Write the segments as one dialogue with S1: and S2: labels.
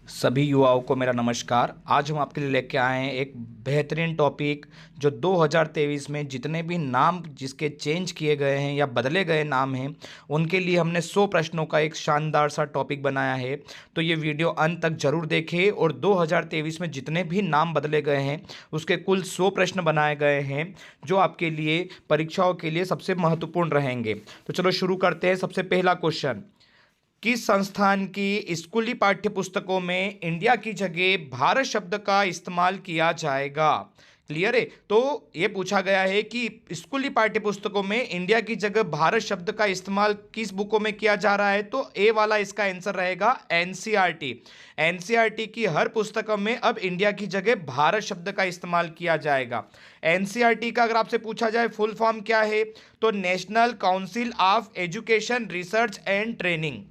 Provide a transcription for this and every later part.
S1: सभी युवाओं को मेरा नमस्कार। आज हम आपके लिए लेके आए हैं एक बेहतरीन टॉपिक जो 2023 में जितने भी नाम जिसके चेंज किए गए हैं या बदले गए नाम हैं उनके लिए हमने 100 प्रश्नों का एक शानदार सा टॉपिक बनाया है। तो ये वीडियो अंत तक जरूर देखें और 2023 में जितने भी नाम बदले गए हैं उसके कुल 100 प्रश्न बनाए गए हैं जो आपके लिए परीक्षाओं के लिए सबसे महत्वपूर्ण रहेंगे। तो चलो शुरू करते हैं। सबसे पहला क्वेश्चन, किस संस्थान की स्कूली पाठ्यपुस्तकों में इंडिया की जगह भारत शब्द का इस्तेमाल किया जाएगा? क्लियर है। तो ये पूछा गया है कि स्कूली पाठ्यपुस्तकों में इंडिया की जगह भारत शब्द का इस्तेमाल किस बुकों में किया जा रहा है। तो ए वाला इसका आंसर रहेगा एनसीईआरटी। एनसीईआरटी की हर पुस्तकों में अब इंडिया की जगह भारत शब्द का इस्तेमाल किया जाएगा। एनसीईआरटी का अगर आपसे पूछा जाए फुल फॉर्म क्या है तो national council of education research and training,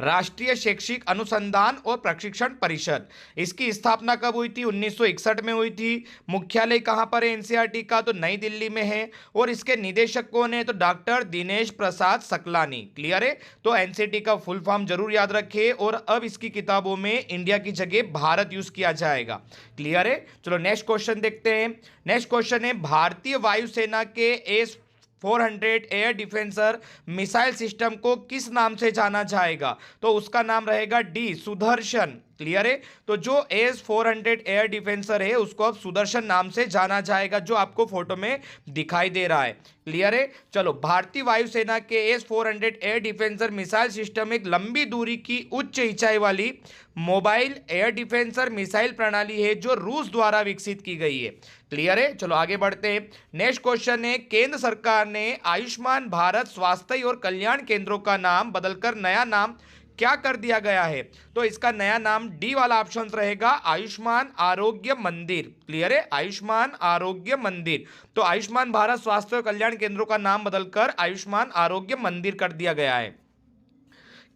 S1: राष्ट्रीय शैक्षिक अनुसंधान और प्रशिक्षण परिषद। इसकी स्थापना कब हुई थी? 1961 में हुई थी। मुख्यालय कहां पर है एनसीईआरटी का? तो नई दिल्ली में है। और इसके निदेशक कौन है? तो डॉक्टर दिनेश प्रसाद सकलानी। क्लियर है। तो एनसीईआरटी का फुल फॉर्म जरूर याद रखें और अब इसकी किताबों में इंडिया की जगह भारत यूज किया जाएगा। क्लियर है। चलो नेक्स्ट क्वेश्चन देखते हैं। नेक्स्ट क्वेश्चन है, भारतीय वायुसेना के S-400 एयर डिफेंसर मिसाइल सिस्टम को किस नाम से जाना जाएगा? तो उसका नाम रहेगा डी सुदर्शन। क्लियर है। तो जो S-400 एयर डिफेंसर है उसको अब सुदर्शन नाम से जाना जाएगा जो आपको फोटो में दिखाई दे रहा है। क्लियर है। चलो, भारतीय वायुसेना के S-400 एयर डिफेंसर मिसाइल सिस्टम एक लंबी दूरी की उच्च ऊंचाई वाली मोबाइल एयर डिफेंसर मिसाइल प्रणाली है जो रूस द्वारा विकसित की गई है। क्लियर है। चलो आगे बढ़ते हैं। नेक्स्ट क्वेश्चन है, केंद्र सरकार ने आयुष्मान भारत स्वास्थ्य और कल्याण केंद्रों का नाम बदलकर नया नाम क्या कर दिया गया है? तो इसका नया नाम डी वाला ऑप्शन रहेगा आयुष्मान आरोग्य मंदिर। क्लियर है। आयुष्मान आरोग्य मंदिर। तो आयुष्मान भारत स्वास्थ्य और कल्याण केंद्रों का नाम बदलकर आयुष्मान आरोग्य मंदिर कर दिया गया है।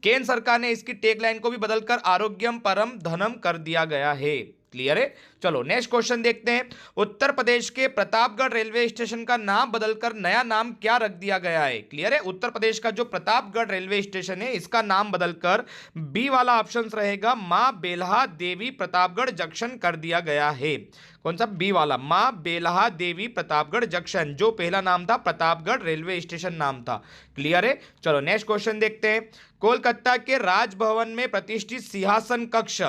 S1: केंद्र सरकार ने इसकी टैगलाइन को भी बदलकर आरोग्यम परम धनम कर दिया गया है। क्लियर है। चलो नेक्स्ट क्वेश्चन देखते हैं। उत्तर प्रदेश के प्रतापगढ़ रेलवे स्टेशन का नाम बदलकर नया नाम क्या रख दिया गया है? क्लियर है। उत्तर प्रदेश का जो प्रतापगढ़ रेलवे स्टेशन है इसका नाम बदलकर बी वाला ऑप्शन रहेगा मां बेल्हा देवी प्रतापगढ़ जंक्शन कर दिया गया है। कौन सा? बी वाला, मां बेल्हा देवी प्रतापगढ़ जंक्शन, जो पहला नाम था प्रतापगढ़ रेलवे स्टेशन नाम था। क्लियर है। चलो नेक्स्ट क्वेश्चन देखते हैं। कोलकाता के राजभवन में प्रतिष्ठित सिंहासन कक्ष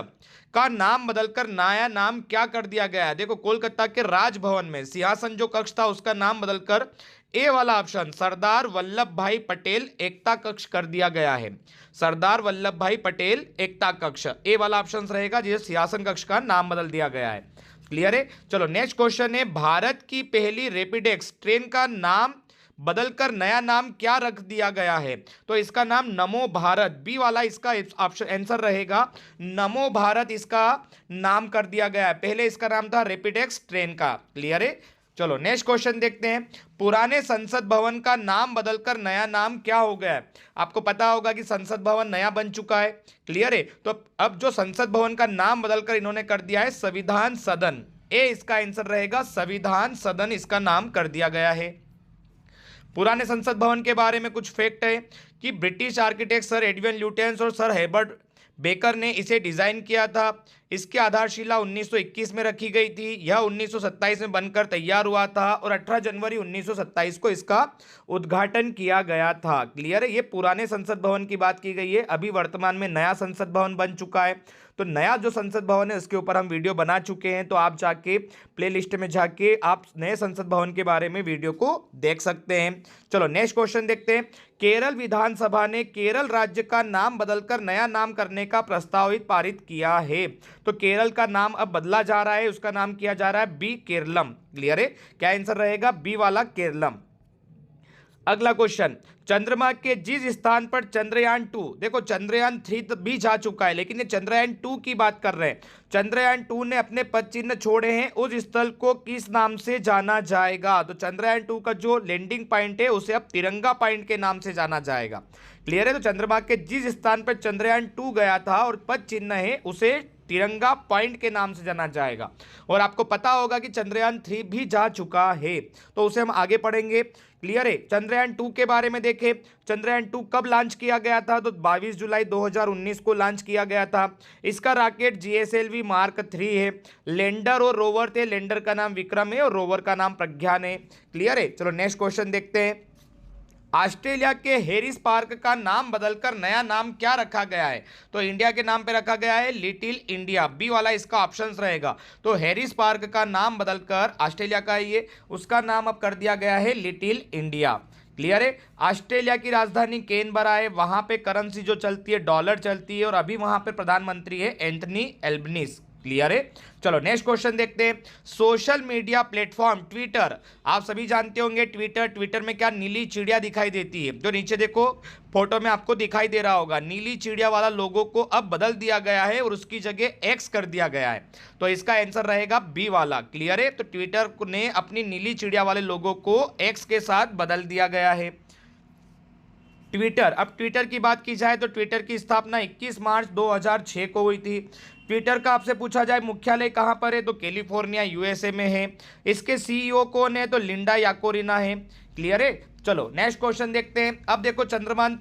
S1: का नाम बदलकर नया नाम क्या कर दिया गया है? देखो, कोलकाता के राजभवन में सिंहासन जो कक्ष था उसका नाम बदलकर ए वाला ऑप्शन सरदार वल्लभ भाई पटेल एकता कक्ष कर दिया गया है। सरदार वल्लभ भाई पटेल एकता कक्ष, ए वाला ऑप्शन रहेगा जिसे सिंहासन कक्ष का नाम बदल दिया गया है। क्लियर है। चलो नेक्स्ट क्वेश्चन है, भारत की पहली रैपिडेक्स ट्रेन का नाम बदलकर नया नाम क्या रख दिया गया है? तो इसका नाम नमो भारत, बी वाला इसका ऑप्शन आंसर रहेगा। नमो भारत इसका नाम कर दिया गया है। पहले इसका नाम था रैपिडेक्स ट्रेन का। क्लियर है। चलो नेक्स्ट क्वेश्चन देखते हैं। पुराने संसद भवन का नाम बदलकर नया नाम क्या हो गया है? आपको पता होगा कि संसद भवन नया बन चुका है। क्लियर है। तो अब जो संसद भवन का नाम बदलकर इन्होंने कर दिया है संविधान सदन, ए इसका आंसर रहेगा। संविधान सदन इसका नाम कर दिया गया है। पुराने संसद भवन के बारे में कुछ फैक्ट है कि British architect sir Edwin Lutyens और सर हेबर्ट बेकर ने इसे डिजाइन किया था। इसकी आधारशिला 1921 में रखी गई थी। यह 1927 में बनकर तैयार हुआ था और 18 जनवरी 1927 को इसका उद्घाटन किया गया था। क्लियर है। ये पुराने संसद भवन की बात की गई है। अभी वर्तमान में नया संसद भवन बन चुका है। तो नया जो संसद भवन है उसके ऊपर हम वीडियो बना चुके हैं, तो आप जाके प्लेलिस्ट में जाके आप नए संसद भवन के बारे में वीडियो को देख सकते हैं। चलो नेक्स्ट क्वेश्चन देखते हैं। केरल विधानसभा ने केरल राज्य का नाम बदलकर नया नाम करने का प्रस्तावित पारित किया है। तो केरल का नाम अब बदला जा रहा है, उसका नाम किया जा रहा है बी केरलम। क्लियर है। क्या आंसर रहेगा? बी वाला केरलम। अगला क्वेश्चन, चंद्रमा के जिस स्थान पर चंद्रयान-2, देखो चंद्रयान-3 भी जा चुका है लेकिन ये चंद्रयान-2 की बात कर रहे हैं। चंद्रयान-2 ने अपने पद चिन्ह छोड़े हैं, उस स्थल को किस नाम से जाना जाएगा? तो चंद्रयान-2 का जो लैंडिंग पॉइंट है उसे अब तिरंगा पॉइंट के नाम से जाना जाएगा। क्लियर है। तो चंद्रमा के जिस स्थान पर चंद्रयान-2 गया था और पद चिन्ह है उसे तिरंगा पॉइंट के नाम से जाना जाएगा। और आपको पता होगा कि चंद्रयान 3 भी जा चुका है, तो उसे हम आगे पढ़ेंगे। क्लियर है। चंद्रयान 2 के बारे में देखें, चंद्रयान 2 कब लॉन्च किया गया था, तो 22 जुलाई 2019 को लॉन्च किया गया था। इसका रॉकेट GSLV मार्क 3 है। लैंडर और रोवर थे, लैंडर का नाम विक्रम है और रोवर का नाम प्रज्ञान है। क्लियर है। चलो नेक्स्ट क्वेश्चन देखते हैं। ऑस्ट्रेलिया के हैरिस पार्क का नाम बदलकर नया नाम क्या रखा गया है, तो इंडिया के नाम पे रखा गया है लिटिल इंडिया, बी वाला इसका ऑप्शन रहेगा। तो हैरिस पार्क का नाम बदलकर, ऑस्ट्रेलिया का ये, उसका नाम अब कर दिया गया है लिटिल इंडिया। क्लियर है। ऑस्ट्रेलिया की राजधानी कैनबरा है, वहां पे करेंसी जो चलती है डॉलर चलती है, और अभी वहां पे प्रधानमंत्री है एंथनी एल्बनीज। क्लियर है। चलो नेक्स्ट क्वेश्चन देखते हैं। सोशल मीडिया प्लेटफॉर्म ट्विटर, आप सभी जानते होंगे ट्विटर में क्या नीली चिड़िया दिखाई देती है, जो नीचे देखो फोटो में आपको दिखाई दे रहा होगा, नीली चिड़िया वाला लोगो को अब बदल दिया गया है और उसकी जगह एक्स कर दिया गया है। तो इसका आंसर रहेगा बी वाला। क्लियर है। तो ट्विटर ने अपनी नीली चिड़िया वाले लोगो को एक्स के साथ बदल दिया गया है। ट्विटर, अब ट्विटर की बात की जाए तो ट्विटर की स्थापना 21 मार्च 2006 को हुई थी। ट्विटर का आपसे पूछा जाए मुख्यालय कहां पर है, तो कैलिफोर्निया USA में है। इसके CEO कौन है, तो लिंडा याकोरिना है। क्लियर है। चलो नेक्स्ट क्वेश्चन देखते हैं। अब देखो चंद्रयान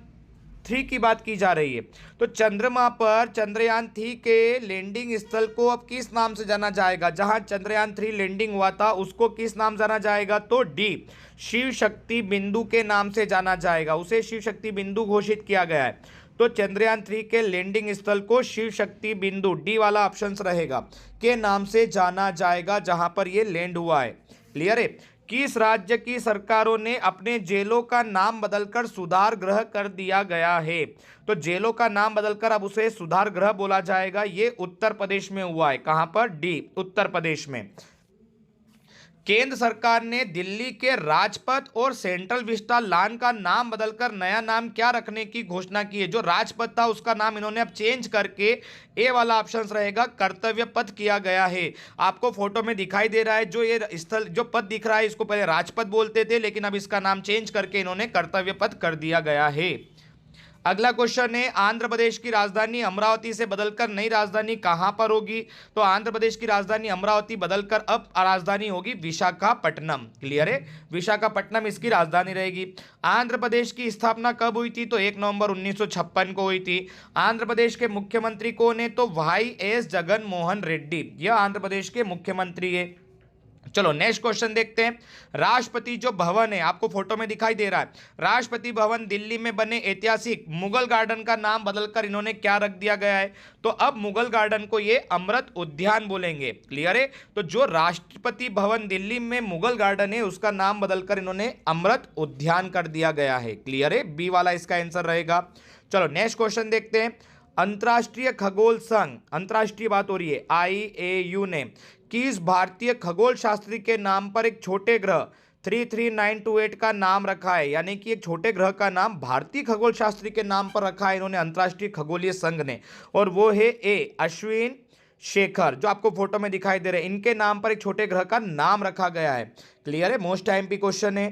S1: 3 की बात की जा रही है, तो चंद्रमा पर चंद्रयान 3 के लैंडिंग स्थल को अब किस नाम से जाना जाएगा, जहां चंद्रयान 3 लैंडिंग हुआ था उसको किस नाम जाना जाएगा, तो डी शिव शक्ति बिंदु के नाम से जाना जाएगा, उसे शिव शक्ति बिंदु घोषित किया गया है। तो चंद्रयान 3 के लैंडिंग स्थल को शिव शक्ति बिंदु, डी वाला ऑप्शन रहेगा, के नाम से जाना जाएगा जहां पर यह लैंड हुआ है। क्लियर है। किस राज्य की सरकारों ने अपने जेलों का नाम बदलकर सुधार गृह कर दिया गया है, तो जेलों का नाम बदलकर अब उसे सुधार गृह बोला जाएगा। ये उत्तर प्रदेश में हुआ है। कहां पर, डी उत्तर प्रदेश में। केंद्र सरकार ने दिल्ली के राजपथ और सेंट्रल विस्टा लॉन का नाम बदलकर नया नाम क्या रखने की घोषणा की है, जो राजपथ था उसका नाम इन्होंने अब चेंज करके, ए वाला ऑप्शन रहेगा, कर्तव्य पथ किया गया है। आपको फोटो में दिखाई दे रहा है जो ये स्थल, जो पथ दिख रहा है, इसको पहले राजपथ बोलते थे, लेकिन अब इसका नाम चेंज करके इन्होंने कर्तव्य पथ कर दिया गया है। अगला क्वेश्चन है, आंध्र प्रदेश की राजधानी अमरावती से बदलकर नई राजधानी कहां पर होगी, तो आंध्र प्रदेश की राजधानी अमरावती बदलकर अब राजधानी होगी विशाखापट्टनम। क्लियर है। विशाखापट्टनम इसकी राजधानी रहेगी। आंध्र प्रदेश की स्थापना कब हुई थी, तो 1 नवंबर 1956 को हुई थी। आंध्र प्रदेश के मुख्यमंत्री कौन है, तो YS जगन मोहन रेड्डी, यह आंध्र प्रदेश के मुख्यमंत्री है। चलो नेक्स्ट क्वेश्चन देखते हैं। राष्ट्रपति जो भवन है, आपको फोटो में दिखाई दे रहा है, राष्ट्रपति भवन दिल्ली में बने ऐतिहासिक मुगल गार्डन का नाम बदलकर इन्होंने क्या रख दिया गया है, तो अब मुगल गार्डन को ये अमृत उद्यान बोलेंगे। क्लियर है। तो जो राष्ट्रपति भवन दिल्ली में मुगल गार्डन है उसका नाम बदलकर इन्होंने अमृत उद्यान कर दिया गया है। क्लियर है। बी वाला इसका आंसर रहेगा। चलो नेक्स्ट क्वेश्चन देखते हैं। अंतर्राष्ट्रीय खगोल संघ, अंतर्राष्ट्रीय बात हो रही है, IAU ने किस भारतीय खगोल शास्त्री के नाम पर एक छोटे ग्रह 33928 का नाम रखा है, यानी कि एक छोटे ग्रह का नाम भारतीय खगोल शास्त्री के नाम पर रखा है इन्होंने अंतर्राष्ट्रीय खगोलीय संघ ने, और वो है ए अश्विन शेखर, जो आपको फोटो में दिखाई दे रहे हैं, इनके नाम पर एक छोटे ग्रह का नाम रखा गया है। क्लियर है। मोस्ट IMP क्वेश्चन है।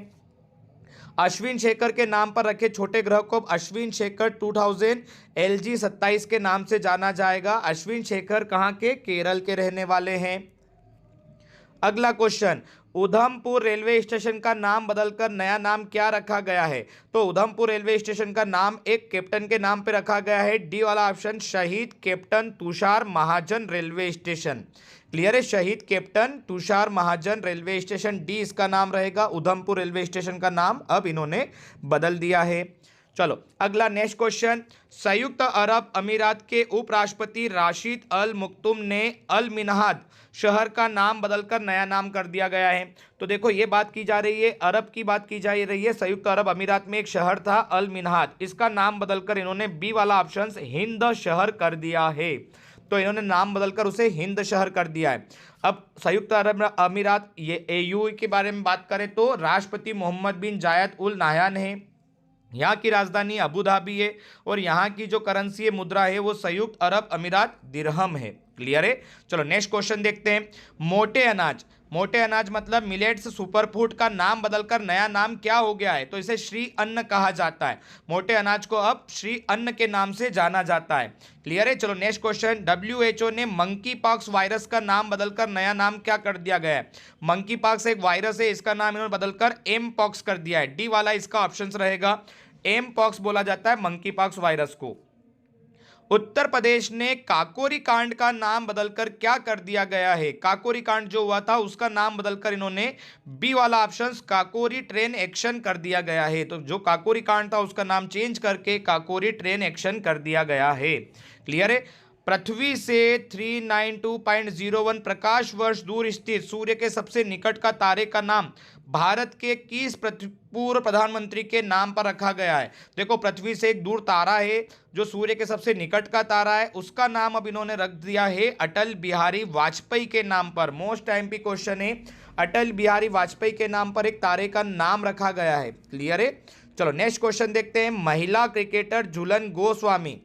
S1: अश्विन शेखर के नाम पर रखे छोटे ग्रह को अश्विन शेखर 2000 LG-27 के नाम से जाना जाएगा। अश्विन शेखर कहां के, केरल के रहने वाले हैं। अगला क्वेश्चन, उधमपुर रेलवे स्टेशन का नाम बदलकर नया नाम क्या रखा गया है, तो उधमपुर रेलवे स्टेशन का नाम एक कैप्टन के नाम पे रखा गया है। डी वाला ऑप्शन, शहीद कैप्टन तुषार महाजन रेलवे स्टेशन। क्लियर है। शहीद कैप्टन तुषार महाजन रेलवे स्टेशन, डी इसका नाम रहेगा। उधमपुर रेलवे स्टेशन का नाम अब इन्होंने बदल दिया है। चलो अगला नेक्स्ट क्वेश्चन, संयुक्त अरब अमीरात के उपराष्ट्रपति राशिद अल मक्तूम ने अल मिन्हाद शहर का नाम बदलकर नया नाम कर दिया गया है। तो देखो ये बात की जा रही है, अरब की बात की जा रही है। संयुक्त अरब अमीरात में एक शहर था अल मिन्हाद, इसका नाम बदलकर इन्होंने बी वाला ऑप्शन हिंद शहर कर दिया है। तो इन्होंने नाम बदलकर उसे हिंद शहर कर दिया है। अब संयुक्त अरब अमीरात ये AU के बारे में बात करें तो राष्ट्रपति मोहम्मद बिन जायद उल नाहयान है, यहाँ की राजधानी अबू धाबी है, और यहाँ की जो करेंसी है, मुद्रा है, वो संयुक्त अरब अमीरात दिरहम है। क्लियर है। चलो नेक्स्ट क्वेश्चन देखते हैं। मोटे अनाज मोटे अनाज मतलब मिलेट्स सुपरफूड का नाम बदलकर नया नाम क्या हो गया है? तो इसे श्री अन्न कहा जाता है। मोटे अनाज को अब श्री अन्न के नाम से जाना जाता है। क्लियर है? चलो नेक्स्ट क्वेश्चन, WHO ने मंकी पॉक्स वायरस का नाम बदलकर नया नाम क्या कर दिया गया है? मंकी पॉक्स एक वायरस है, इसका नाम इन्होंने बदलकर एम पॉक्स कर दिया है। डी वाला इसका ऑप्शन रहेगा, एम पॉक्स बोला जाता है मंकी पॉक्स वायरस को। उत्तर प्रदेश ने काकोरी कांड का नाम बदलकर क्या कर दिया गया है? काकोरी कांड जो हुआ था उसका नाम बदलकर इन्होंने बी वाला ऑप्शन काकोरी ट्रेन एक्शन कर दिया गया है। तो जो काकोरी कांड था उसका नाम चेंज करके काकोरी ट्रेन एक्शन कर दिया गया है। क्लियर है? पृथ्वी से 392.01 प्रकाश वर्ष दूर स्थित सूर्य के सबसे निकट का तारे का नाम भारत के किस पूर्व प्रधानमंत्री के नाम पर रखा गया है? देखो, पृथ्वी से एक दूर तारा है जो सूर्य के सबसे निकट का तारा है, उसका नाम अब इन्होंने रख दिया है अटल बिहारी वाजपेयी के नाम पर। मोस्ट एमपी क्वेश्चन है, अटल बिहारी वाजपेयी के नाम पर एक तारे का नाम रखा गया है। क्लियर है? चलो नेक्स्ट क्वेश्चन देखते हैं, महिला क्रिकेटर झूलन गोस्वामी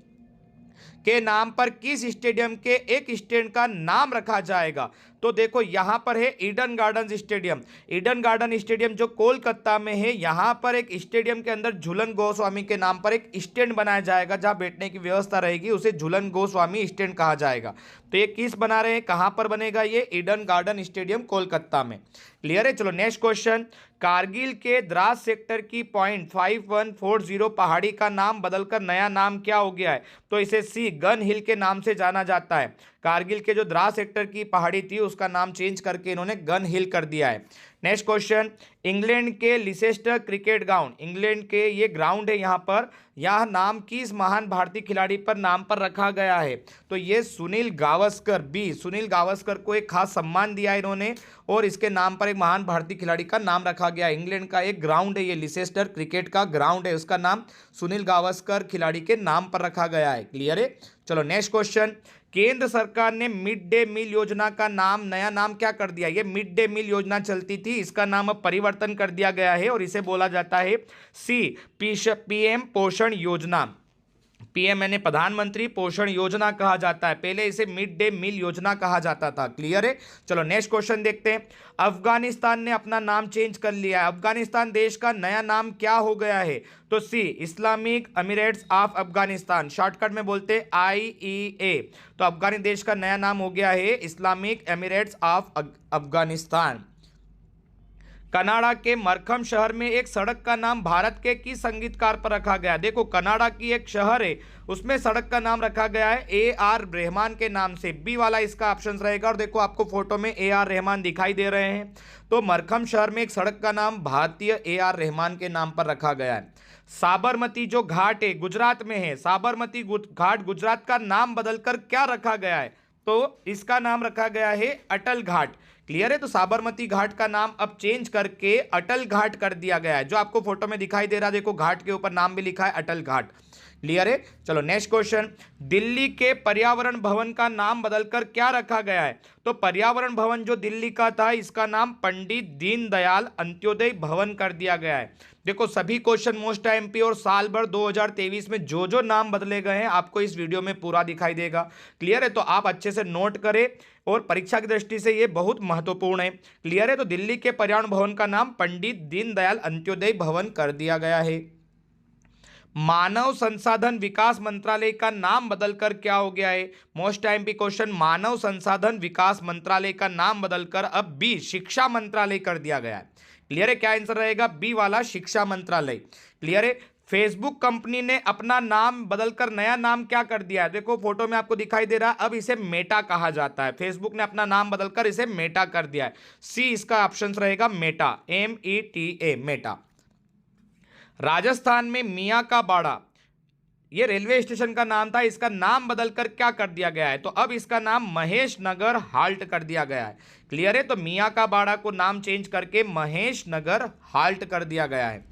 S1: के नाम पर किस स्टेडियम के एक स्टैंड का नाम रखा जाएगा? तो देखो यहां पर है Eden garden stadium. Eden garden stadium जो कोलकाता में है, यहां पर एक स्टेडियम के अंदर झूलन गोस्वामी के नाम पर एक स्टैंड बनाया जाएगा, जहां बैठने की व्यवस्था रहेगी, उसे झूलन गोस्वामी स्टैंड कहा जाएगा। तो ये किस बना रहे हैं, कहां पर बनेगा? ये ईडन गार्डन स्टेडियम कोलकाता में। क्लियर है? चलो नेक्स्ट क्वेश्चन, कारगिल के द्रास सेक्टर की .5140 पहाड़ी का नाम बदलकर नया नाम क्या हो गया है? तो इसे सी गन हिल के नाम से जाना जाता है। कारगिल के जो द्रास सेक्टर की पहाड़ी थी उसका नाम चेंज करके इन्होंने गन हिल कर दिया है। नेक्स्ट क्वेश्चन, इंग्लैंड के लिसेस्टर क्रिकेट ग्राउंड, इंग्लैंड के ये ग्राउंड है, यहाँ पर यह नाम किस महान भारतीय खिलाड़ी पर नाम पर रखा गया है? तो ये सुनील गावस्कर, बी सुनील गावस्कर को एक खास सम्मान दिया इन्होंने और इसके नाम पर एक महान भारतीय खिलाड़ी का नाम रखा गया। इंग्लैंड का एक ग्राउंड है, ये लिसेस्टर क्रिकेट का ग्राउंड है, उसका नाम सुनील गावस्कर खिलाड़ी के नाम पर रखा गया है। क्लियर है? चलो नेक्स्ट क्वेश्चन, केंद्र सरकार ने मिड डे मील योजना का नया नाम क्या कर दिया? ये मिड डे मील योजना चलती थी, इसका नाम अब परिवर्तन कर दिया गया है और इसे बोला जाता है सी पीएम पोषण योजना। पीएम यानी प्रधानमंत्री पोषण योजना कहा जाता है, पहले इसे मिड डे मील योजना कहा जाता था। क्लियर है? चलो नेक्स्ट क्वेश्चन देखते हैं, अफगानिस्तान ने अपना नाम चेंज कर लिया है, अफगानिस्तान देश का नया नाम क्या हो गया है? तो सी Islamic Emirates of Afghanistan, shortcut में बोलते हैं IEA। तो अफगानी देश का नया नाम हो गया है Islamic Emirates of Afghanistan. Canada के मरखम शहर में एक सड़क का नाम भारत के किस संगीतकार पर रखा गया? देखो, कनाडा की एक शहर है, उसमें सड़क का नाम रखा गया है AR रहमान के नाम से। बी वाला इसका ऑप्शन रहेगा। और देखो आपको फोटो में AR रहमान दिखाई दे रहे हैं, तो मरखम शहर में एक सड़क का नाम भारतीय AR रहमान के नाम पर रखा गया है। साबरमती जो घाट है गुजरात में है, साबरमती घाट गुजरात का नाम बदलकर क्या रखा गया है? तो इसका नाम रखा गया है अटल घाट। क्लियर है? तो साबरमती घाट का नाम अब चेंज करके अटल घाट कर दिया गया है, जो आपको फोटो में दिखाई दे रहा है। देखो घाट के ऊपर नाम भी लिखा है अटल घाट। क्लियर है? चलो नेक्स्ट क्वेश्चन, दिल्ली के पर्यावरण भवन का नाम बदलकर क्या रखा गया है? तो पर्यावरण भवन जो दिल्ली का था, इसका नाम पंडित दीनदयाल अंत्योदय भवन कर दिया गया है। देखो सभी क्वेश्चन मोस्ट एमपी और साल भर 2023 में जो जो नाम बदले गए हैं आपको इस वीडियो में पूरा दिखाई देगा। क्लियर है? तो आप अच्छे से नोट करें और परीक्षा की दृष्टि से ये बहुत महत्वपूर्ण है। क्लियर है? तो दिल्ली के पर्यावरण भवन का नाम पंडित दीनदयाल अंत्योदय भवन कर दिया गया है। मानव संसाधन विकास मंत्रालय का नाम बदलकर क्या हो गया है? मोस्ट एमपी क्वेश्चन, मानव संसाधन विकास मंत्रालय का नाम बदलकर अब बी शिक्षा मंत्रालय कर दिया गया है। क्लियर है? क्या आंसर रहेगा? बी वाला शिक्षा मंत्रालय। क्लियर है? फेसबुक कंपनी ने अपना नाम बदलकर नया नाम क्या कर दिया है? देखो फोटो में आपको दिखाई दे रहा है, अब इसे मेटा कहा जाता है। फेसबुक ने अपना नाम बदलकर इसे मेटा कर दिया है। सी इसका ऑप्शन रहेगा मेटा, META मेटा। राजस्थान में मियां का बाड़ा, ये रेलवे स्टेशन का नाम था, इसका नाम बदलकर क्या कर दिया गया है? तो अब इसका नाम महेश नगर हाल्ट कर दिया गया है। क्लियर है? तो मियां का बाड़ा को नाम चेंज करके महेश नगर हाल्ट कर दिया गया है।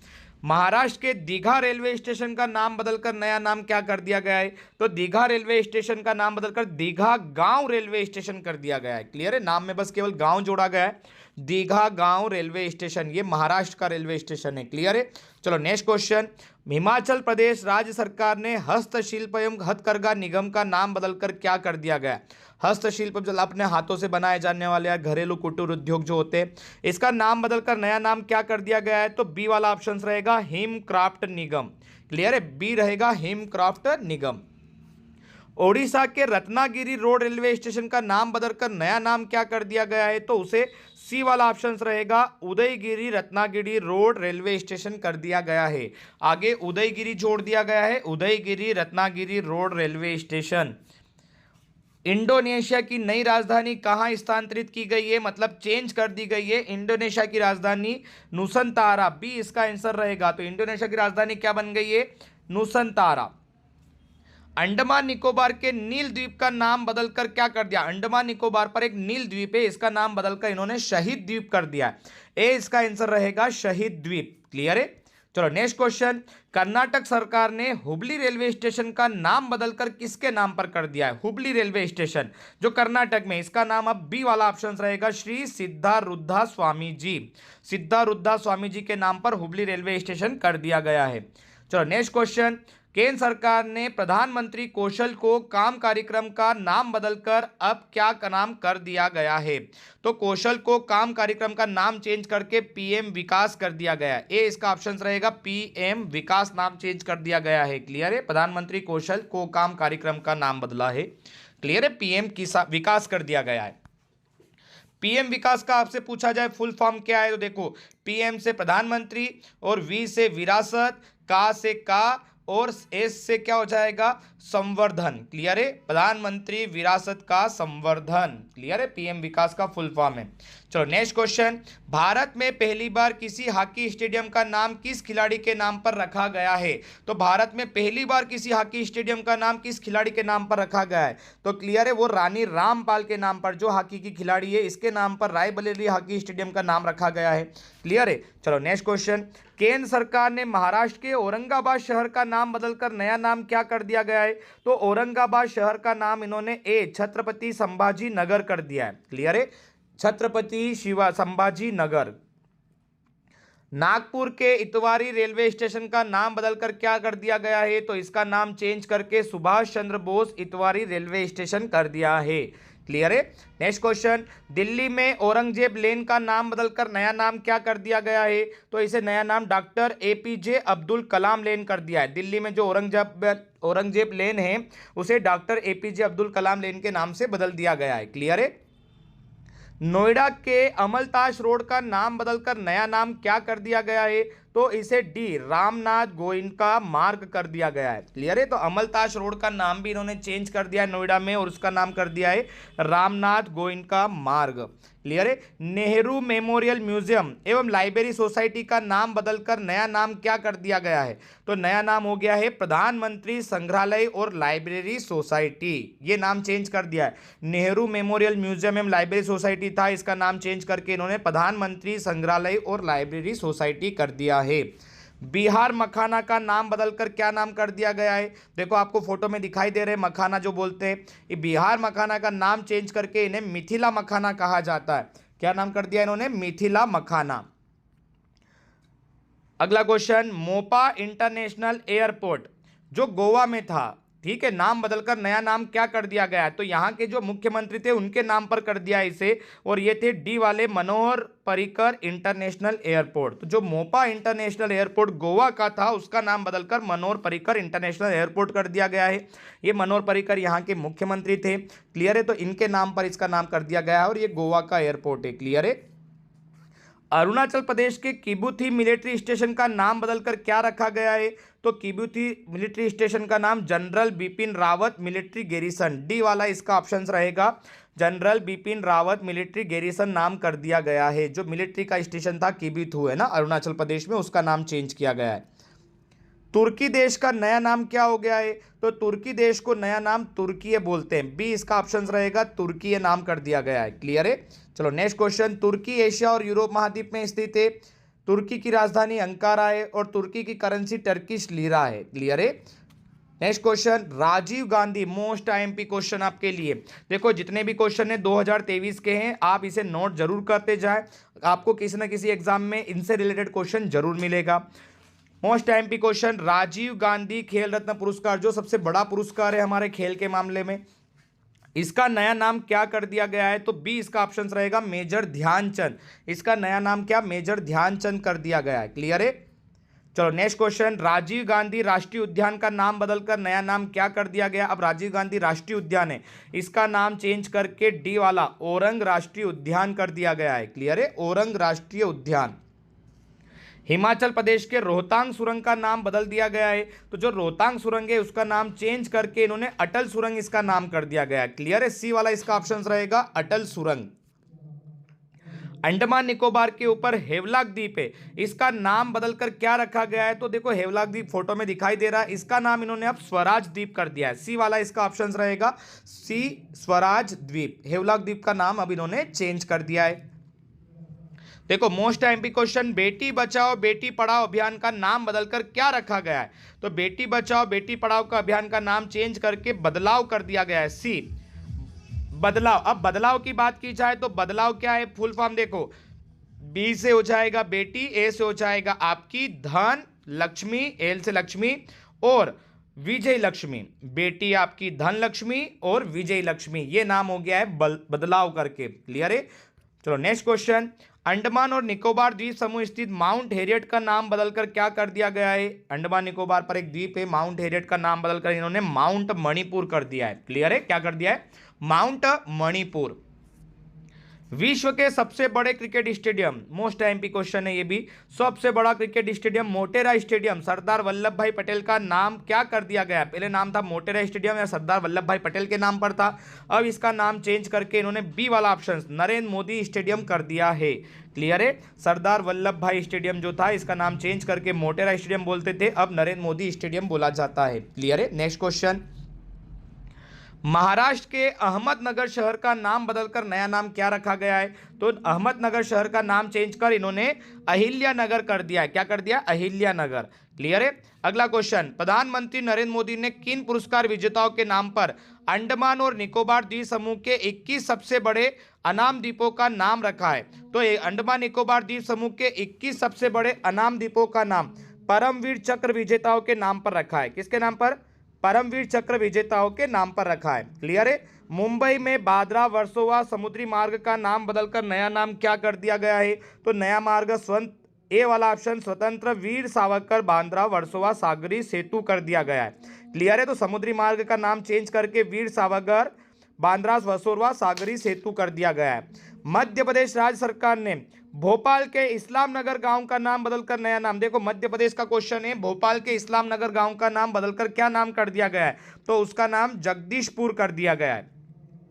S1: महाराष्ट्र के दीघा रेलवे स्टेशन का नाम बदलकर नया नाम क्या कर दिया गया है? तो दीघा रेलवे स्टेशन का नाम बदलकर दीघा गांव रेलवे स्टेशन कर दिया गया है। क्लियर है? नाम में बस केवल गांव जोड़ा गया है। दीघा गांव रेलवे स्टेशन, ये महाराष्ट्र का रेलवे स्टेशन है। क्लियर है? चलो नेक्स्ट क्वेश्चन, हिमाचल प्रदेश राज्य सरकार ने हस्तशिल्प एवं हथकरघा निगम का नाम बदलकर क्या कर दिया गया है? हस्तशिल्प जो अपने हाथों से बनाए जाने वाले या घरेलू कुटीर उद्योग जो होते हैं, इसका नाम बदलकर नया नाम क्या कर दिया गया है? तो बी वाला ऑप्शन रहेगा हिम क्राफ्ट निगम। क्लियर है, बी रहेगा हिम क्राफ्ट निगम। ओडिशा के रत्नागिरी रोड रेलवे स्टेशन का नाम बदलकर नया नाम क्या कर दिया गया है? तो उसे सी वाला ऑप्शन रहेगा Udaygiri Ratnagiri road railway station कर दिया गया है। आगे उदयगिरी जोड़ दिया गया है, Udaygiri Ratnagiri road railway station. Indonesia की नई राजधानी कहाँ स्थानांतरित की गई है, मतलब चेंज कर दी गई है? इंडोनेशिया की राजधानी नुसंतारा, बी इसका आंसर रहेगा। तो इंडोनेशिया की राजधानी क्या बन गई है? नुसंतारा। अंडमान निकोबार के नील द्वीप का नाम बदलकर क्या कर दिया? अंडमान निकोबार पर एक नील द्वीप है, इसका नाम बदलकर इन्होंने शहीद द्वीप कर दिया है। ए इसका आंसर रहेगा शहीद द्वीप। क्लियर है। चलो नेक्स्ट क्वेश्चन, कर्नाटक सरकार ने हुबली रेलवे स्टेशन का नाम बदलकर किसके नाम पर कर दिया है? हुबली रेलवे स्टेशन जो कर्नाटक में, इसका नाम अब बी वाला ऑप्शन रहेगा श्री सिद्धारूढ़ा स्वामी जी। सिद्धारूढ़ा स्वामी जी के नाम पर हुबली रेलवे स्टेशन कर दिया गया है। चलो नेक्स्ट क्वेश्चन, केंद्र सरकार ने प्रधानमंत्री कौशल को काम कार्यक्रम का नाम बदलकर अब क्या का नाम कर दिया गया है? तो कौशल को काम कार्यक्रम का नाम चेंज करके पीएम विकास कर दिया गया है। ए इसका ऑप्शन रहेगा पीएम विकास नाम चेंज कर दिया गया है। क्लियर है, प्रधानमंत्री कौशल को काम कार्यक्रम का नाम बदला है। क्लियर है, पीएम विकास कर दिया गया है। पीएम विकास का आपसे पूछा जाए फुल फॉर्म क्या है, तो देखो पीएम से प्रधानमंत्री, और वी से विरासत, का से का, और एस से क्या हो जाएगा? संवर्धन। क्लियर है, प्रधानमंत्री विरासत का संवर्धन। क्लियर है, पीएम विकास का फुल फॉर्म है। चलो नेक्स्ट क्वेश्चन, भारत में पहली बार किसी हॉकी स्टेडियम का नाम किस खिलाड़ी के नाम पर रखा गया है? तो भारत में पहली बार किसी हॉकी स्टेडियम का नाम किस खिलाड़ी के नाम पर रखा गया है? तो क्लियर है, वो रानी रामपाल के नाम पर, जो हॉकी की खिलाड़ी है, इसके नाम पर रायबरेली हॉकी स्टेडियम का नाम रखा गया है। क्लियर है। चलो नेक्स्ट क्वेश्चन, केंद्र सरकार ने महाराष्ट्र के औरंगाबाद शहर का नाम बदलकर नया नाम क्या कर दिया गया है? तो औरंगाबाद शहर का नाम इन्होंने ए छत्रपति संभाजी नगर कर दिया है। क्लियर है, छत्रपति संभाजी नगर। नागपुर के इतवारी रेलवे स्टेशन का नाम बदलकर क्या कर दिया गया है? तो इसका नाम चेंज करके सुभाष चंद्र बोस इतवारी रेलवे स्टेशन कर दिया है। क्लियर है। नेक्स्ट क्वेश्चन, दिल्ली में औरंगजेब लेन का नाम बदलकर नया नाम क्या कर दिया गया है? तो इसे नया नाम डॉक्टर एपीजे अब्दुल कलाम लेन कर दिया है। दिल्ली में जो औरंगजेब लेन है उसे डॉक्टर एपीजे अब्दुल कलाम लेन के नाम से बदल दिया गया है। क्लियर है। नोएडा के अमलताज रोड का नाम बदलकर नया नाम क्या कर दिया गया है? तो इसे डी रामनाथ गोयनका मार्ग कर दिया गया है। क्लियर है, तो अमलताज रोड का नाम भी इन्होंने चेंज कर दिया है नोएडा में, और उसका नाम कर दिया है रामनाथ गोयनका मार्ग। क्लियर है। नेहरू मेमोरियल म्यूजियम एवं लाइब्रेरी सोसाइटी का नाम बदलकर नया नाम क्या कर दिया गया है? तो नया नाम हो गया है प्रधानमंत्री संग्रहालय और लाइब्रेरी सोसाइटी। ये नाम चेंज कर दिया है। नेहरू मेमोरियल म्यूजियम एवं लाइब्रेरी सोसाइटी था, इसका नाम चेंज करके इन्होंने प्रधानमंत्री संग्रहालय और लाइब्रेरी सोसाइटी कर दिया है। बिहार मखाना का नाम बदलकर क्या नाम कर दिया गया है? देखो आपको फोटो में दिखाई दे रहे हैं मखाना जो बोलते हैं, ये बिहार मखाना का नाम चेंज करके इन्हें मिथिला मखाना कहा जाता है। क्या नाम कर दिया इन्होंने? मिथिला मखाना। अगला क्वेश्चन, मोपा इंटरनेशनल एयरपोर्ट जो गोवा में था, ठीक है, नाम बदलकर नया नाम क्या कर दिया गया है? तो यहाँ के जो मुख्यमंत्री थे उनके नाम पर कर दिया इसे, और ये थे डी वाले मनोहर पर्रिकर इंटरनेशनल एयरपोर्ट। तो जो मोपा इंटरनेशनल एयरपोर्ट गोवा का था उसका नाम बदलकर मनोहर पर्रिकर इंटरनेशनल एयरपोर्ट कर दिया गया है। ये मनोहर पर्रिकर यहाँ के मुख्यमंत्री थे। क्लियर है, तो इनके नाम पर इसका नाम कर दिया गया है, और ये गोवा का एयरपोर्ट है। क्लियर है। अरुणाचल प्रदेश के किबुथी मिलिट्री स्टेशन का नाम बदलकर क्या रखा गया है? तो किबुथी मिलिट्री स्टेशन का नाम general Bipin Rawat military garrison, D वाला इसका ऑप्शन रहेगा, general Bipin Rawat military garrison नाम कर दिया गया है। जो मिलिट्री का स्टेशन था किबुथू है ना अरुणाचल प्रदेश में, उसका नाम चेंज किया गया है। तुर्की देश का नया नाम क्या हो गया है? तो तुर्की देश को नया नाम तुर्की बोलते हैं, बी इसका ऑप्शन रहेगा, तुर्की नाम कर दिया गया है। क्लियर है। चलो नेक्स्ट क्वेश्चन, तुर्की एशिया और यूरोप महाद्वीप में स्थित है। तुर्की की राजधानी अंकारा है और तुर्की की करेंसी टर्किश लीरा है। क्लियर है। Next question, Rajiv Gandhi, most IMP question आपके लिए। देखो जितने भी क्वेश्चन है 2023 के हैं, आप इसे नोट जरूर करते जाएं, आपको किसी न किसी एग्जाम में इनसे रिलेटेड क्वेश्चन जरूर मिलेगा। Most MP question, Rajiv Gandhi Khel Ratna पुरस्कार जो सबसे बड़ा पुरस्कार है हमारे खेल के मामले में, इसका नया नाम क्या कर दिया गया है? तो बी इसका ऑप्शन रहेगा मेजर ध्यानचंद। इसका नया नाम क्या? मेजर ध्यानचंद कर दिया गया है। क्लियर है? चलो नेक्स्ट क्वेश्चन, राजीव गांधी राष्ट्रीय उद्यान का नाम बदलकर नया नाम क्या कर दिया गया? अब राजीव गांधी राष्ट्रीय उद्यान है, इसका नाम चेंज करके डी वाला ओरंग राष्ट्रीय उद्यान कर दिया गया है। क्लियर है? ओरंग राष्ट्रीय उद्यान। हिमाचल प्रदेश के रोहतांग सुरंग का नाम बदल दिया गया है, तो जो रोहतांग सुरंग है उसका नाम चेंज करके इन्होंने अटल सुरंग इसका नाम कर दिया गया है। क्लियर है? सी वाला इसका ऑप्शन रहेगा अटल सुरंग। अंडमान निकोबार के ऊपर हेवलाक द्वीप है, इसका नाम बदलकर क्या रखा गया है? तो देखो हेवलाक द्वीप फोटो में दिखाई दे रहा है, इसका नाम इन्होंने अब स्वराज द्वीप कर दिया है। सी वाला इसका ऑप्शन रहेगा सी, स्वराज द्वीप। हेवलाक द्वीप का नाम अब इन्होंने चेंज कर दिया है। देखो most MP question, Beti Bachao Beti Padhao अभियान का नाम बदलकर क्या रखा गया है? तो बेटी बचाओ बेटी पढ़ाओ का अभियान का नाम चेंज करके बदलाव कर दिया गया है। सी, बदलाव। अब बदलाव की बात की जाए तो बदलाव क्या है? फुल फॉर्म देखो, बी से हो जाएगा बेटी, ए से हो जाएगा आपकी धन लक्ष्मी, एल से लक्ष्मी, और विजय लक्ष्मी। बेटी आपकी धन लक्ष्मी और विजय लक्ष्मी, ये नाम हो गया है बदलाव करके। क्लियर है? चलो नेक्स्ट क्वेश्चन, अंडमान और निकोबार द्वीप समूह स्थित माउंट हेरियट का नाम बदलकर क्या कर दिया गया है? अंडमान निकोबार पर एक द्वीप है, माउंट हेरियट का नाम बदलकर इन्होंने माउंट मणिपुर कर दिया है। क्लियर है? क्या कर दिया है? माउंट मणिपुर। विश्व के सबसे बड़े cricket stadium, most MP question है ये भी, सबसे बड़ा cricket stadium Motera stadium Sardar Vallabh भाई पटेल का नाम क्या कर दिया गया? पहले नाम था मोटेरा स्टेडियम या सरदार वल्लभ भाई पटेल के नाम पर था, अब इसका नाम चेंज करके इन्होंने बी वाला ऑप्शन नरेंद्र मोदी स्टेडियम कर दिया है। क्लियर है? सरदार वल्लभ भाई स्टेडियम जो था इसका नाम चेंज करके मोटेरा स्टेडियम बोलते थे, अब नरेंद्र मोदी स्टेडियम बोला जाता है। क्लियर है? नेक्स्ट क्वेश्चन, महाराष्ट्र के अहमदनगर शहर का नाम बदलकर नया नाम क्या रखा गया है? तो अहमदनगर शहर का नाम चेंज कर इन्होंने अहिल्यानगर कर दिया है। क्या कर दिया? अहिल्यानगर। क्लियर है? अगला क्वेश्चन, प्रधानमंत्री नरेंद्र मोदी ने किन पुरस्कार विजेताओं के नाम पर अंडमान और निकोबार द्वीप समूह के 21 सबसे बड़े अनाम द्वीपों का नाम रखा है? तो अंडमान निकोबार द्वीप समूह के 21 सबसे बड़े अनाम द्वीपों का नाम परमवीर चक्र विजेताओं के नाम पर रखा है। किसके नाम पर? परमवीर चक्र विजेताओं के नाम पर रखा है। क्लियर है? मुंबई में बांद्रा वर्सोवा समुद्री मार्ग का नाम बदलकर नया नाम क्या कर दिया गया है? तो नया मार्ग ए वाला ऑप्शन स्वतंत्र वीर सावरकर बांद्रा वर्सोवा सागरी सेतु कर दिया गया है। क्लियर है? तो समुद्री मार्ग का नाम चेंज करके वीर सावरकर बांद्रा वर्सोवा सागरी सेतु कर दिया गया है। मध्य प्रदेश राज्य सरकार ने भोपाल के इस्लाम नगर गांव का नाम बदलकर नया नाम, देखो मध्य प्रदेश का क्वेश्चन है, भोपाल के इस्लाम नगर गांव का नाम बदलकर क्या नाम कर दिया गया है? तो उसका नाम जगदीशपुर कर दिया गया है।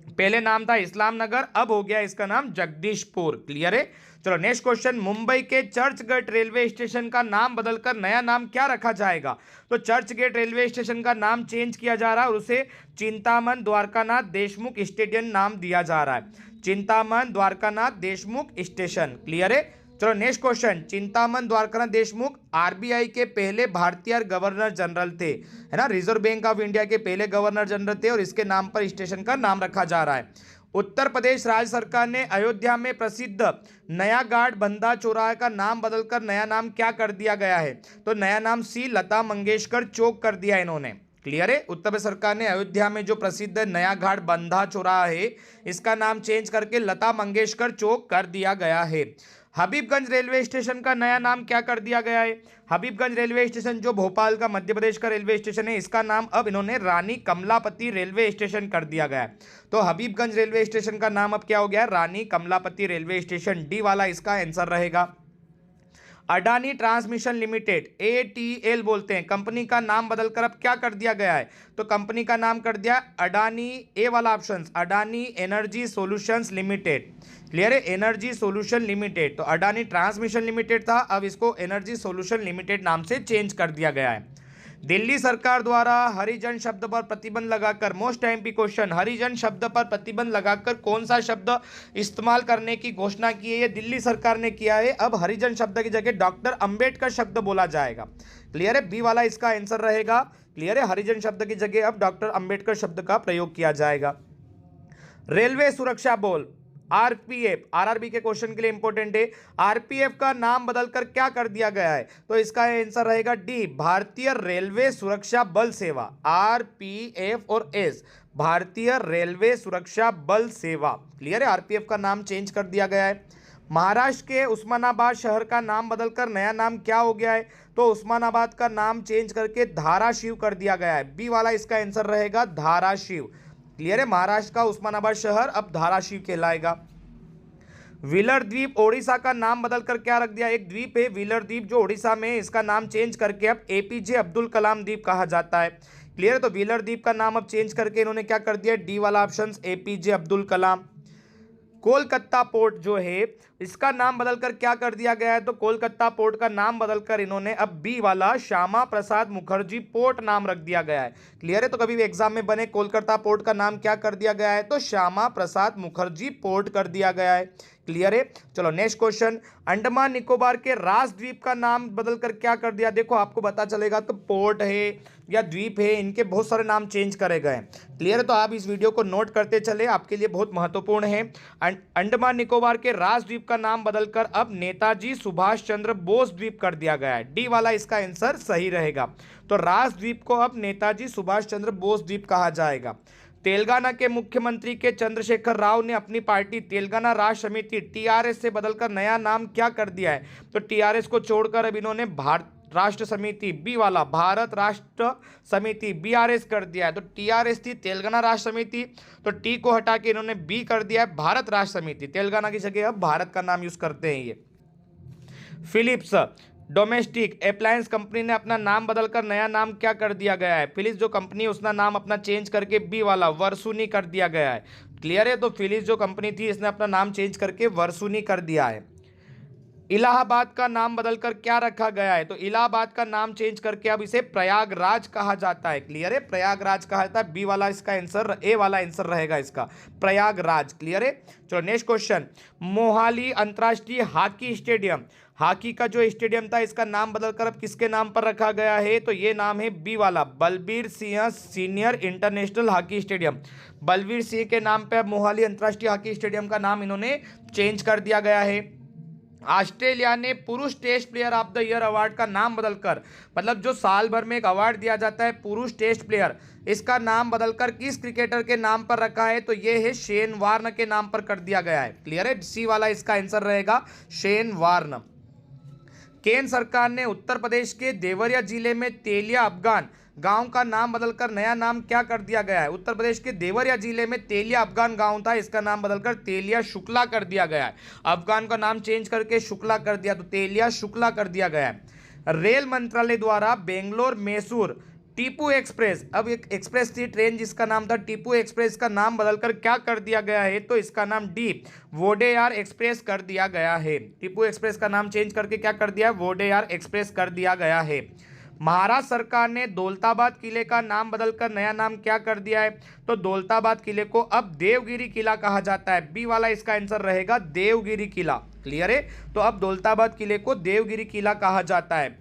S1: पहले नाम था इस्लाम नगर, अब हो गया इसका नाम जगदीशपुर। क्लियर है? चलो नेक्स्ट क्वेश्चन, मुंबई के चर्चगेट रेलवे स्टेशन का नाम बदलकर नया नाम क्या रखा जाएगा? तो चर्चगेट रेलवे स्टेशन का नाम चेंज किया जा रहा है और उसे चिंतामन द्वारकानाथ देशमुख स्टेडियम नाम दिया जा रहा है। चिंतामन द्वारकानाथ देशमुख स्टेशन। क्लियर है? चलो next question, Chintaman Dwarkanath Deshmukh RBI के पहले भारतीय गवर्नर जनरल थे, है ना, रिजर्व बैंक ऑफ इंडिया के पहले गवर्नर जनरल थे और इसके नाम पर स्टेशन का नाम रखा जा रहा है। उत्तर प्रदेश राज्य सरकार ने अयोध्या में प्रसिद्ध नया घाट बंधा चौराहे का नाम बदलकर नया नाम क्या कर दिया गया है? तो नया नाम सी, लता मंगेशकर चौक कर दिया इन्होंने। क्लियर है? उत्तर प्रदेश सरकार ने अयोध्या में जो प्रसिद्ध नया घाट बंधा चौराहा है इसका नाम चेंज करके लता मंगेशकर चौक कर दिया गया है। हबीबगंज रेलवे स्टेशन का नया नाम क्या कर दिया गया है? हबीबगंज रेलवे स्टेशन जो भोपाल का मध्य प्रदेश का रेलवे स्टेशन है इसका नाम अब इन्होंने रानी कमलापति रेलवे स्टेशन कर दिया गया है। तो हबीबगंज रेलवे स्टेशन का नाम अब क्या हो गया? रानी कमलापति रेलवे स्टेशन। डी वाला इसका आंसर रहेगा। अडानी ट्रांसमिशन लिमिटेड, ATL बोलते हैं, कंपनी का नाम बदलकर अब क्या कर दिया गया है? तो कंपनी का नाम कर दिया अडानी, ए वाला option Adani Energy Solutions Limited. Clear है? Energy Solution Limited. तो अडानी ट्रांसमिशन लिमिटेड था, अब इसको एनर्जी सॉल्यूशन लिमिटेड नाम से चेंज कर दिया गया है। दिल्ली सरकार द्वारा हरिजन शब्द पर प्रतिबंध लगाकर, मोस्ट एमपी क्वेश्चन, हरिजन शब्द पर प्रतिबंध लगाकर कौन सा शब्द इस्तेमाल करने की घोषणा की है? ये दिल्ली सरकार ने किया है। अब हरिजन शब्द की जगह डॉक्टर अंबेडकर शब्द बोला जाएगा। क्लियर है? बी वाला इसका आंसर रहेगा। क्लियर है? हरिजन शब्द की जगह अब डॉक्टर अंबेडकर शब्द का प्रयोग किया जाएगा। रेलवे सुरक्षा बल आरपीएफ, आरआरबी के क्वेश्चन के लिए इंपॉर्टेंट है। आरपीएफ का नाम बदलकर क्या कर दिया गया है? तो इसका आंसर रहेगा डी, भारतीय रेलवे सुरक्षा बल सेवा। आरपीएफ और एस, भारतीय रेलवे सुरक्षा बल सेवा। क्लियर है? आरपीएफ का नाम चेंज कर दिया गया है। महाराष्ट्र के उस्मानाबाद शहर का नाम बदलकर नया नाम क्या हो गया है? तो उस्मानाबाद का नाम चेंज करके धाराशिव कर दिया गया है। बी वाला इसका आंसर रहेगा धाराशिव। क्लियर है? महाराष्ट्र का उस्मानाबाद शहर अब धाराशिव कहलाएगा। व्हीलर द्वीप ओडिशा का नाम बदलकर क्या रख दिया? एक द्वीप है व्हीलर द्वीप जो ओडिशा में है, इसका नाम चेंज करके अब एपीजे अब्दुल कलाम द्वीप कहा जाता है। क्लियर है? तो व्हीलर द्वीप का नाम अब चेंज करके इन्होंने क्या कर दिया? डी वाला option, APJ Abdul Kalam. Kolkata port जो है इसका नाम बदलकर क्या कर दिया गया है? तो कोलकाता पोर्ट का नाम बदलकर इन्होंने अब बी वाला श्यामा प्रसाद मुखर्जी पोर्ट नाम रख दिया गया है। क्लियर है? तो कभी भी एग्जाम में बने कोलकाता पोर्ट का नाम क्या कर दिया गया है? तो श्यामा प्रसाद मुखर्जी पोर्ट कर दिया गया है। क्लियर है? चलो नेक्स्ट क्वेश्चन, अंडमान निकोबार के राजद्वीप का नाम बदलकर क्या कर दिया? देखो आपको पता चलेगा तो पोर्ट है या द्वीप है, इनके बहुत सारे नाम चेंज करे गए। क्लियर है? तो आप इस वीडियो को नोट करते चले, आपके लिए बहुत महत्वपूर्ण है। अंडमान निकोबार के राजद्वीप का नाम बदलकर अब नेताजी सुभाष चंद्र बोस द्वीप कर दिया गया है। डी वाला इसका आंसर सही रहेगा। तो राजद्वीप को अब नेताजी सुभाष चंद्र बोस द्वीप कहा जाएगा। तेलंगाना के मुख्यमंत्री के चंद्रशेखर राव ने अपनी पार्टी तेलंगाना राष्ट्र समिति टीआरएस से बदलकर नया नाम क्या कर दिया है? तो टीआरएस को छोड़कर अब इन्होंने भारत राष्ट्र समिति, बी वाला भारत राष्ट्र समिति बीआरएस कर दिया है। तो टीआरएस थी तेलंगाना राष्ट्र समिति, तो टी को हटा के इन्होंने बी कर दिया है भारत राष्ट्र समिति। तेलंगाना की जगह अब भारत का नाम यूज करते हैं ये। फिलिप्स डोमेस्टिक अप्लायंस कंपनी ने अपना नाम बदलकर नया नाम क्या कर दिया गया है? फिलिप्स जो कंपनी है उसका नाम अपना चेंज करके बी वाला वर्सुनी कर दिया गया है। क्लियर है? तो फिलिप्स जो कंपनी थी इसने अपना नाम चेंज करके वर्सुनी कर दिया है। इलाहाबाद का नाम बदलकर क्या रखा गया है? तो इलाहाबाद का नाम चेंज करके अब इसे प्रयागराज कहा जाता है। क्लियर है? प्रयागराज कहा जाता है। बी वाला इसका आंसर, ए वाला आंसर रहेगा इसका, प्रयागराज। क्लियर है? चलो नेक्स्ट क्वेश्चन, मोहाली अंतर्राष्ट्रीय हॉकी स्टेडियम, हॉकी का जो स्टेडियम था इसका नाम बदलकर अब किसके नाम पर रखा गया है? तो ये नाम है बी वाला Balbir Singh senior international hockey stadium. Balbir Singh के नाम पे अब मोहाली अंतर्राष्ट्रीय हॉकी स्टेडियम का नाम इन्होंने चेंज कर दिया गया है। ऑस्ट्रेलिया ने पुरुष test player of the year award का नाम बदलकर, मतलब जो साल भर में एक अवार्ड दिया जाता है पुरुष टेस्ट प्लेयर, इसका नाम बदलकर किस क्रिकेटर के नाम पर रखा है? तो ये है शेन वार्न के नाम पर कर दिया गया है। क्लियर है? सी वाला इसका आंसर रहेगा, शेन वार्न। केंद्र सरकार ने उत्तर प्रदेश के देवरिया जिले में तेलिया अफगान गांव का नाम बदलकर नया नाम क्या कर दिया गया है? उत्तर प्रदेश के देवरिया जिले में तेलिया अफगान गांव था, इसका नाम बदलकर तेलिया शुक्ला कर दिया गया है। अफगान का नाम चेंज करके शुक्ला कर दिया, तो तेलिया शुक्ला कर दिया गया है। रेल मंत्रालय द्वारा बेंगलोर मैसूर टीपू एक्सप्रेस, अब एक एक्सप्रेस थी ट्रेन जिसका नाम था टीपू एक्सप्रेस, का नाम बदलकर क्या कर दिया गया है? तो इसका नाम डी वोडेयार एक्सप्रेस कर दिया गया है। टीपू एक्सप्रेस का नाम चेंज करके क्या कर दिया है? वोडेयार एक्सप्रेस कर दिया गया है। महाराष्ट्र सरकार ने दौलताबाद किले का नाम बदलकर नया नाम क्या कर दिया है? तो दौलताबाद किले को अब देवगिरी किला कहा जाता है। बी वाला इसका आंसर रहेगा, देवगिरी किला। क्लियर है? तो अब दौलताबाद किले को देवगिरी किला कहा जाता है।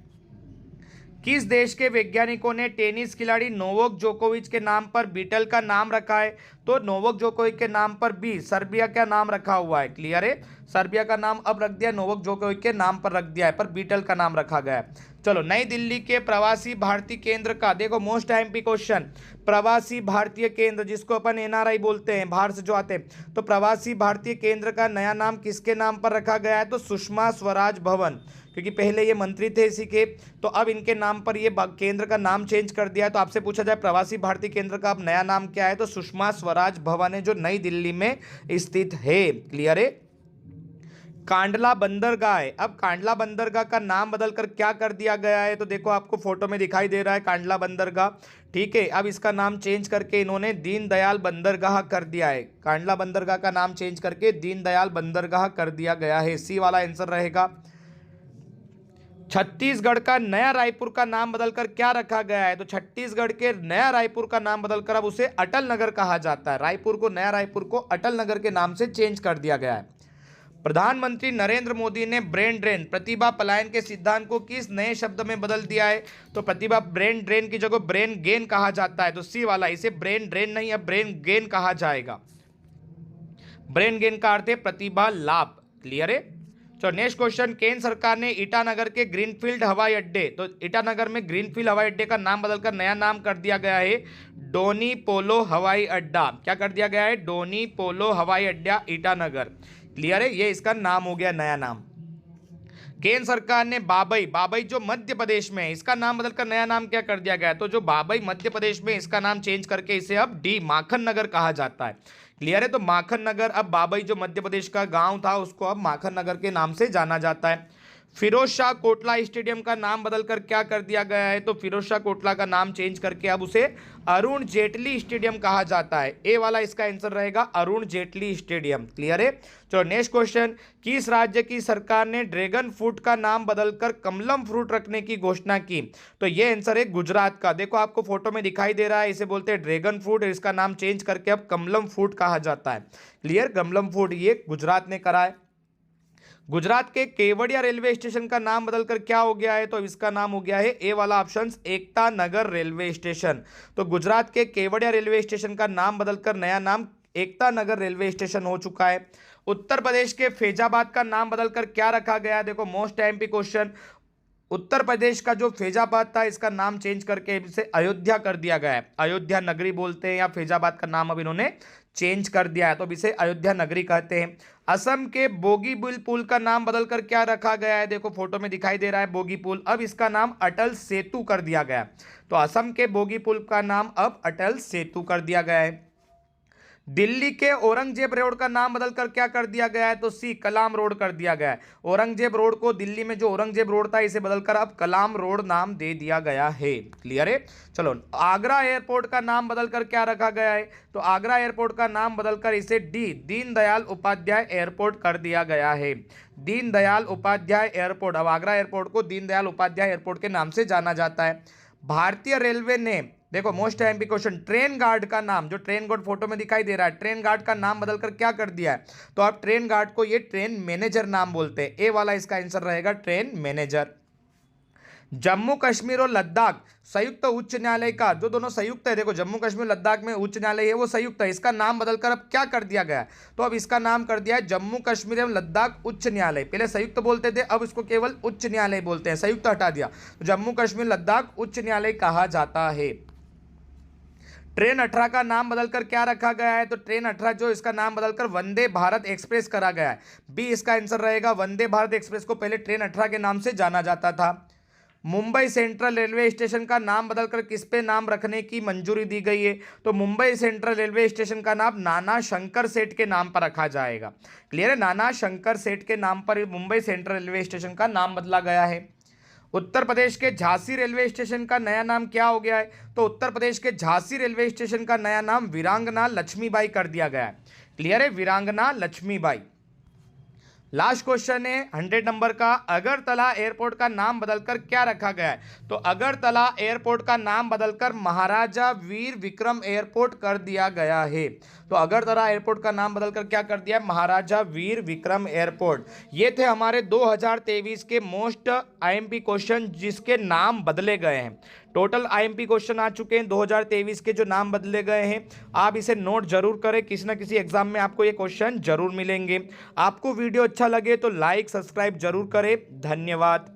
S1: किस देश के वैज्ञानिकों ने टेनिस खिलाड़ी नोवाक जोकोविच के नाम पर बीटल का नाम रखा है? तो नोवाक जोकोविच के नाम पर बी सर्बिया का नाम रखा हुआ है। क्लियर है? सर्बिया का नाम अब रख दिया, नोवाक जोकोविच के नाम पर रख दिया है, पर बीटल का नाम रखा गया है। चलो, नई दिल्ली के प्रवासी भारतीय केंद्र का, देखो मोस्ट एमपी क्वेश्चन, प्रवासी भारतीय केंद्र जिसको अपन एनआरआई बोलते हैं, बाहर से जो आते हैं, तो प्रवासी भारतीय केंद्र का नया नाम किसके नाम पर रखा गया है? तो सुषमा स्वराज भवन, क्योंकि पहले ये मंत्री थे इसी के, तो अब इनके नाम पर ये केंद्र का नाम चेंज कर दिया है। तो आपसे पूछा जाए प्रवासी भारतीय केंद्र का अब नया नाम क्या है? तो सुषमा स्वराज भवन है, जो नई दिल्ली में स्थित है। क्लियर है? कांडला बंदरगाह है, अब कांडला बंदरगाह का नाम बदलकर क्या कर दिया गया है? तो देखो आपको फोटो में दिखाई दे रहा है कांडला बंदरगाह। ठीक है, अब इसका नाम चेंज करके इन्होंने दीनदयाल बंदरगाह कर दिया है। कांडला बंदरगाह का नाम चेंज करके दीनदयाल बंदरगाह कर दिया गया है। सी वाला आंसर रहेगा। छत्तीसगढ़ का नया रायपुर का नाम बदलकर क्या रखा गया है? तो छत्तीसगढ़ के नया रायपुर का नाम बदलकर अब उसे अटल नगर कहा जाता है। रायपुर को, नया रायपुर को अटल नगर के नाम से चेंज कर दिया गया है। प्रधानमंत्री नरेंद्र मोदी ने ब्रेन ड्रेन, प्रतिभा पलायन के सिद्धांत को किस नए शब्द में बदल दिया है? तो प्रतिभा ब्रेन ड्रेन की जगह ब्रेन गेन कहा जाता है। तो सी वाला, इसे ब्रेन ड्रेन नहीं अब ब्रेन गेन कहा जाएगा। ब्रेन गेन का अर्थ है प्रतिभा लाभ। क्लियर है। तो नेक्स्ट क्वेश्चन, केंद्र सरकार ने ईटानगर के ग्रीनफील्ड हवाई अड्डे, तो ईटानगर में ग्रीनफील्ड हवाई अड्डे का नाम बदलकर नया नाम कर दिया गया है डोनी पोलो हवाई अड्डा। क्या कर दिया गया है? डोनी पोलो हवाई अड्डा ईटानगर। क्लियर है, ये इसका नाम हो गया, नया नाम। केंद्र सरकार ने बाबई, बाबई जो मध्य प्रदेश में है, इसका नाम बदलकर नया नाम क्या कर दिया गया है? तो जो बाबई मध्य प्रदेश में, इसका नाम चेंज करके इसे अब डी माखन नगर कहा जाता है। क्लियर है। तो माखन नगर, अब बाबई जो मध्य प्रदेश का गांव था उसको अब माखन नगर के नाम से जाना जाता है। फिरोज शाह कोटला स्टेडियम का नाम बदलकर क्या कर दिया गया है? तो फिरोज शाह कोटला का नाम चेंज करके अब उसे अरुण जेटली स्टेडियम कहा जाता है। ए वाला इसका आंसर रहेगा, अरुण जेटली स्टेडियम। क्लियर है। चलो नेक्स्ट क्वेश्चन, किस राज्य की सरकार ने ड्रैगन फ्रूट का नाम बदलकर कमलम फ्रूट रखने की घोषणा की? तो ये आंसर है गुजरात का। देखो आपको फोटो में दिखाई दे रहा है, इसे बोलते हैं ड्रैगन फ्रूट, इसका नाम चेंज करके अब कमलम फ्रूट कहा जाता है। क्लियर, कमलम फ्रूट ये गुजरात ने करा है। गुजरात के केवड़िया रेलवे स्टेशन का नाम बदलकर क्या हो गया है? तो इसका नाम हो गया है, ए वाला option, Ekta Nagar railway station. तो गुजरात के केवड़िया रेलवे स्टेशन का नाम बदलकर नया नाम एकता नगर रेलवे स्टेशन हो चुका है। उत्तर प्रदेश के फैजाबाद का नाम बदलकर क्या रखा गया है? देखो most MP question, Uttar Pradesh का जो फैजाबाद था इसका नाम चेंज करके इसे अयोध्या कर दिया गया है। अयोध्या नगरी बोलते हैं, या फैजाबाद का नाम अब इन्होंने चेंज कर दिया है, तो अब इसे अयोध्या नगरी कहते हैं। असम के बोगीबिल पुल का नाम बदलकर क्या रखा गया है? देखो फोटो में दिखाई दे रहा है बोगी पुल, अब इसका नाम अटल सेतु कर दिया गया है। तो असम के बोगी पुल का नाम अब अटल सेतु कर दिया गया है। दिल्ली के औरंगजेब रोड का नाम बदलकर क्या कर दिया गया है? तो सी कलाम रोड कर दिया गया है। औरंगजेब रोड को, दिल्ली में जो औरंगजेब रोड था, इसे बदलकर अब कलाम रोड नाम दे दिया गया है। क्लियर है। चलो, आगरा एयरपोर्ट का नाम बदलकर क्या रखा गया है? तो आगरा एयरपोर्ट का नाम बदलकर इसे डी दीनदयाल उपाध्याय एयरपोर्ट कर दिया गया है। दीनदयाल उपाध्याय एयरपोर्ट, अब आगरा एयरपोर्ट को दीनदयाल उपाध्याय एयरपोर्ट के नाम से जाना जाता है। भारतीय रेलवे ने, देखो most MP question, train guard का नाम, जो ट्रेन गार्ड फोटो में दिखाई दे रहा है, ट्रेन गार्ड का नाम बदलकर क्या कर दिया है? तो आप ट्रेन गार्ड को ये ट्रेन मैनेजर नाम बोलते हैं। ए वाला इसका आंसर रहेगा, ट्रेन मैनेजर। जम्मू कश्मीर और लद्दाख संयुक्त उच्च न्यायालय का, जो दोनों संयुक्त है, देखो जम्मू कश्मीर लद्दाख में उच्च न्यायालय है वो संयुक्त है, इसका नाम बदलकर अब क्या कर दिया गया है? तो अब इसका नाम कर दिया है जम्मू कश्मीर एवं लद्दाख उच्च न्यायालय। पहले संयुक्त बोलते थे, अब इसको केवल उच्च न्यायालय बोलते हैं, संयुक्त हटा दिया, तो जम्मू कश्मीर लद्दाख उच्च न्यायालय कहा जाता है। ट्रेन 18 का नाम बदलकर क्या रखा गया है? तो ट्रेन 18 जो, इसका नाम बदलकर वंदे भारत एक्सप्रेस करा गया है। बी इसका आंसर रहेगा, वंदे भारत एक्सप्रेस को पहले ट्रेन 18 के नाम से जाना जाता था। मुंबई सेंट्रल रेलवे स्टेशन का नाम बदलकर किस पे नाम रखने की मंजूरी दी गई है? तो मुंबई सेंट्रल रेलवे स्टेशन का नाम नाना शंकर सेठ के नाम पर रखा जाएगा। क्लियर है, नाना शंकर सेठ के नाम पर मुंबई सेंट्रल रेलवे स्टेशन का नाम बदला गया है। उत्तर प्रदेश के झांसी रेलवे स्टेशन का नया नाम क्या हो गया है? तो उत्तर प्रदेश के झांसी रेलवे स्टेशन का नया नाम वीरांगना लक्ष्मीबाई कर दिया गया है। क्लियर है, वीरांगना लक्ष्मीबाई। लास्ट क्वेश्चन है 100 नंबर का, अगरतला एयरपोर्ट का नाम बदलकर क्या रखा गया है? तो अगरतला एयरपोर्ट का नाम बदलकर महाराजा वीर विक्रम एयरपोर्ट कर दिया गया है। तो अगरतला एयरपोर्ट का नाम बदलकर क्या कर दिया? महाराजा वीर विक्रम एयरपोर्ट। ये थे हमारे 2023 के मोस्ट आईएमपी क्वेश्चन जिसके नाम बदले गए हैं। टोटल आईएमपी क्वेश्चन आ चुके हैं 2023 के जो नाम बदले गए हैं। आप इसे नोट जरूर करें, किसी ना किसी एग्जाम में आपको ये क्वेश्चन जरूर मिलेंगे। आपको वीडियो अच्छा लगे तो लाइक सब्सक्राइब जरूर करें। धन्यवाद।